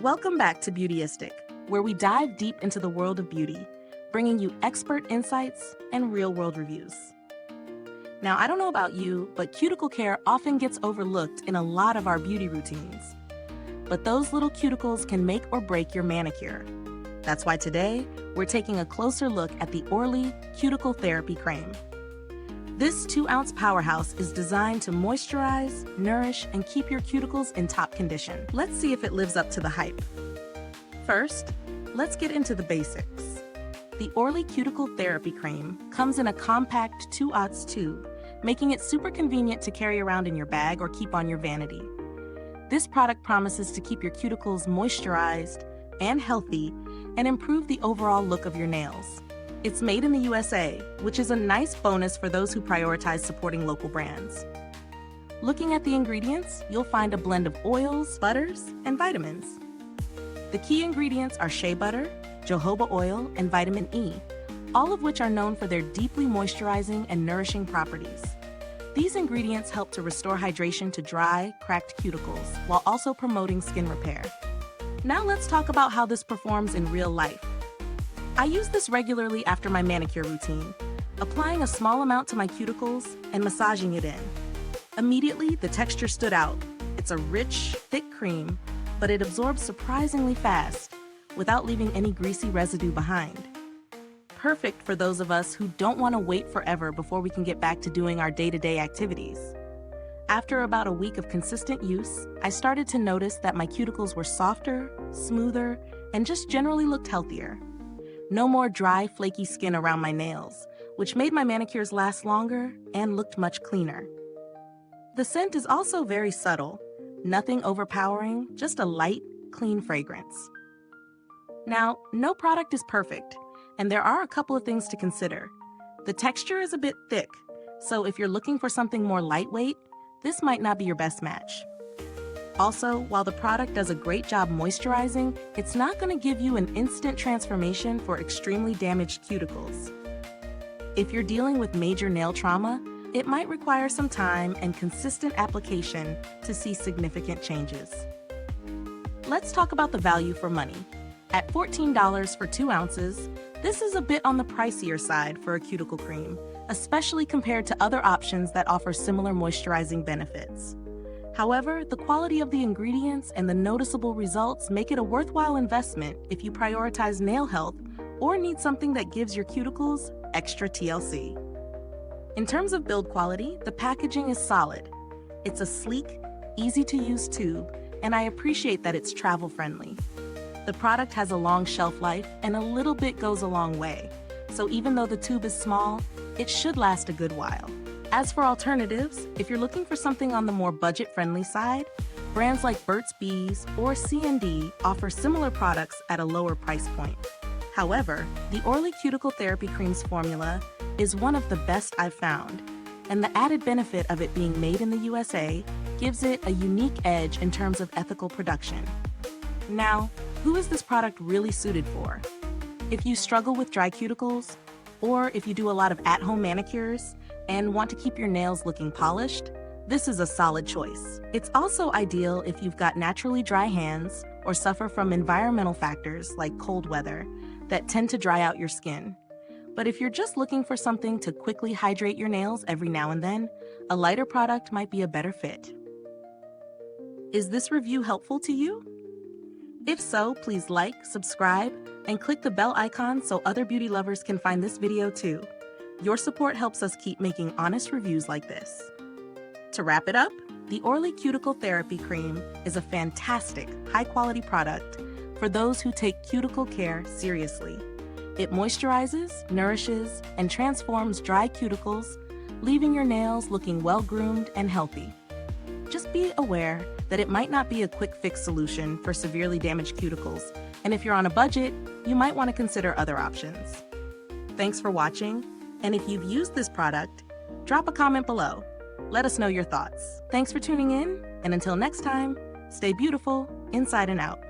Welcome back to Beautyistic, where we dive deep into the world of beauty, bringing you expert insights and real-world reviews. Now, I don't know about you, but cuticle care often gets overlooked in a lot of our beauty routines. But those little cuticles can make or break your manicure. That's why today, we're taking a closer look at the Orly Cuticle Therapy Creme. This 2-ounce powerhouse is designed to moisturize, nourish, and keep your cuticles in top condition. Let's see if it lives up to the hype. First, let's get into the basics. The Orly Cuticle Therapy Creme comes in a compact 2-ounce tube, making it super convenient to carry around in your bag or keep on your vanity. This product promises to keep your cuticles moisturized and healthy and improve the overall look of your nails. It's made in the USA, which is a nice bonus for those who prioritize supporting local brands. Looking at the ingredients, you'll find a blend of oils, butters, and vitamins. The key ingredients are shea butter, jojoba oil, and vitamin E, all of which are known for their deeply moisturizing and nourishing properties. These ingredients help to restore hydration to dry, cracked cuticles, while also promoting skin repair. Now let's talk about how this performs in real life. I use this regularly after my manicure routine, applying a small amount to my cuticles and massaging it in. Immediately, the texture stood out. It's a rich, thick cream, but it absorbs surprisingly fast, without leaving any greasy residue behind. Perfect for those of us who don't want to wait forever before we can get back to doing our day-to-day activities. After about a week of consistent use, I started to notice that my cuticles were softer, smoother, and just generally looked healthier. No more dry, flaky skin around my nails, which made my manicures last longer and looked much cleaner. The scent is also very subtle, nothing overpowering, just a light, clean fragrance. Now, no product is perfect, and there are a couple of things to consider. The texture is a bit thick, so if you're looking for something more lightweight, this might not be your best match. Also, while the product does a great job moisturizing, it's not going to give you an instant transformation for extremely damaged cuticles. If you're dealing with major nail trauma, it might require some time and consistent application to see significant changes. Let's talk about the value for money. At $14 for 2 ounces, this is a bit on the pricier side for a cuticle cream, especially compared to other options that offer similar moisturizing benefits. However, the quality of the ingredients and the noticeable results make it a worthwhile investment if you prioritize nail health or need something that gives your cuticles extra TLC. In terms of build quality, the packaging is solid. It's a sleek, easy-to-use tube, and I appreciate that it's travel-friendly. The product has a long shelf life, and a little bit goes a long way, so even though the tube is small, it should last a good while. As for alternatives, if you're looking for something on the more budget-friendly side, brands like Burt's Bees or C&D offer similar products at a lower price point. However, the Orly Cuticle Therapy Creme's formula is one of the best I've found, and the added benefit of it being made in the USA gives it a unique edge in terms of ethical production. Now, who is this product really suited for? If you struggle with dry cuticles, or if you do a lot of at-home manicures and want to keep your nails looking polished, this is a solid choice. It's also ideal if you've got naturally dry hands or suffer from environmental factors like cold weather that tend to dry out your skin. But if you're just looking for something to quickly hydrate your nails every now and then, a lighter product might be a better fit. Is this review helpful to you? If so, please like, subscribe, and click the bell icon so other beauty lovers can find this video too. Your support helps us keep making honest reviews like this. To wrap it up, the Orly Cuticle Therapy Creme is a fantastic, high-quality product for those who take cuticle care seriously. It moisturizes, nourishes, and transforms dry cuticles, leaving your nails looking well-groomed and healthy. Just be aware that it might not be a quick-fix solution for severely damaged cuticles, and if you're on a budget, you might want to consider other options. Thanks for watching, and if you've used this product, drop a comment below. Let us know your thoughts. Thanks for tuning in, and until next time, stay beautiful inside and out.